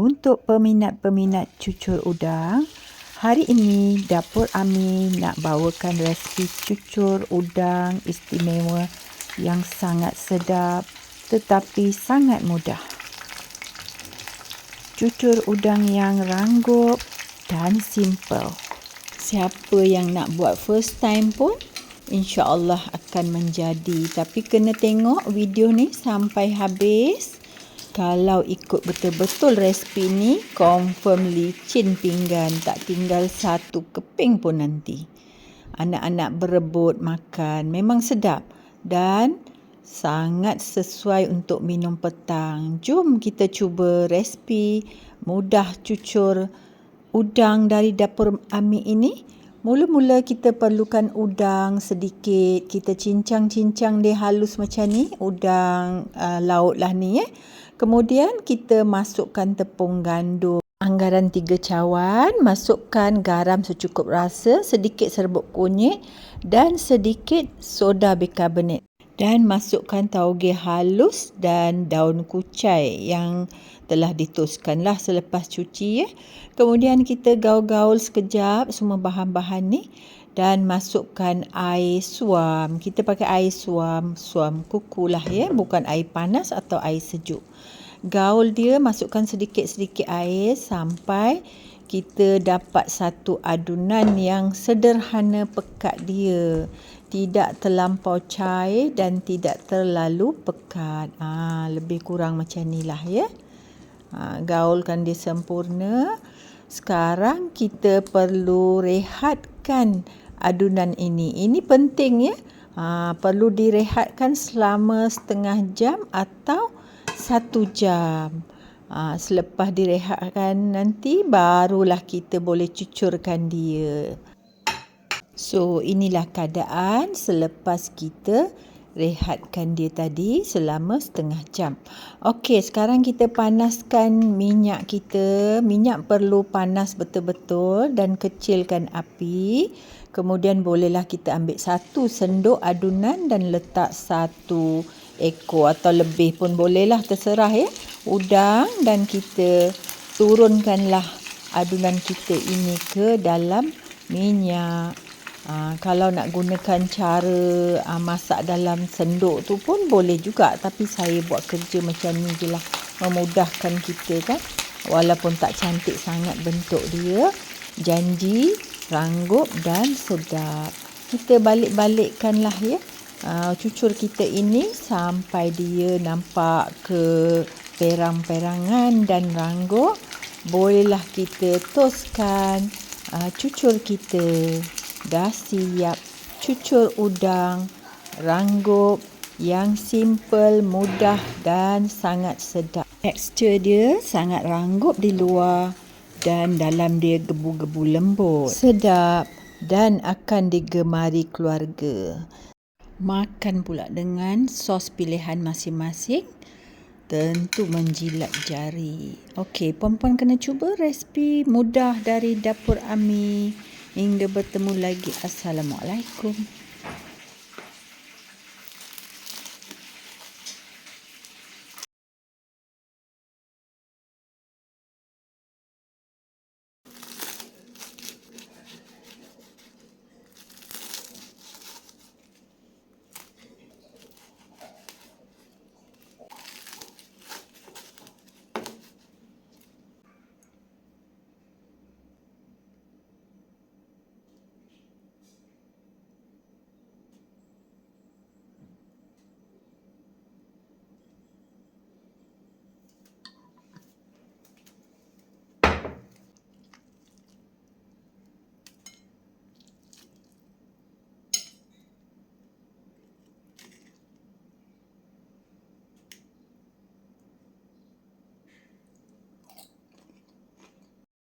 Untuk peminat-peminat cucur udang, hari ini Dapur Ami nak bawakan resipi cucur udang istimewa yang sangat sedap tetapi sangat mudah. Cucur udang yang ranggup dan simple. Siapa yang nak buat first time pun insya-Allah akan menjadi. Tapi kena tengok video ni sampai habis. Kalau ikut betul-betul resipi ni, confirm licin pinggan, tak tinggal satu keping pun nanti. Anak-anak berebut makan, memang sedap dan sangat sesuai untuk minum petang. Jom kita cuba resipi mudah cucur udang dari Dapur Ami ini. Mula-mula kita perlukan udang sedikit, kita cincang-cincang dia halus macam ni, udang laut lah ni Kemudian kita masukkan tepung gandum, anggaran 3 cawan, masukkan garam secukup rasa, sedikit serbuk kunyit dan sedikit soda bikarbonat. Dan masukkan tauge halus dan daun kucai yang telah ditoskanlah selepas cuci Kemudian kita gaul-gaul sekejap semua bahan-bahan ni dan masukkan air suam. Kita pakai air suam kuku lah bukan air panas atau air sejuk. Gaul dia, masukkan sedikit-sedikit air sampai kita dapat satu adunan yang sederhana pekat dia. Tidak terlampau cair dan tidak terlalu pekat. Lebih kurang macam ni lah gaulkan dia sempurna. Sekarang kita perlu rehatkan adunan ini. Ini penting perlu direhatkan selama setengah jam atau 1 jam. Selepas direhatkan nanti barulah kita boleh cucurkan dia. So inilah keadaan selepas kita rehatkan dia tadi selama setengah jam. Okey, sekarang kita panaskan minyak kita. Minyak perlu panas betul-betul dan kecilkan api. Kemudian bolehlah kita ambil 1 sendok adunan dan letak 1 ekor atau lebih pun bolehlah, terserah udang, dan kita turunkanlah adunan kita ini ke dalam minyak. Kalau nak gunakan cara masak dalam sendok tu pun boleh juga, tapi saya buat kerja macam ni je lah, memudahkan kita kan. Walaupun tak cantik sangat bentuk dia, janji ranggup dan sedap. Kita balik-balikkanlah cucur kita ini sampai dia nampak ke perang-perangan dan ranggup. Bolehlah kita toskan cucur kita. Dah siap cucur udang ranggup yang simple, mudah dan sangat sedap. Tekstur dia sangat ranggup di luar dan dalam dia gebu-gebu lembut. Sedap dan akan digemari keluarga. Makan pula dengan sos pilihan masing-masing. Tentu menjilat jari. Okey, puan-puan kena cuba resipi mudah dari Dapur Ami. Hingga bertemu lagi. Assalamualaikum.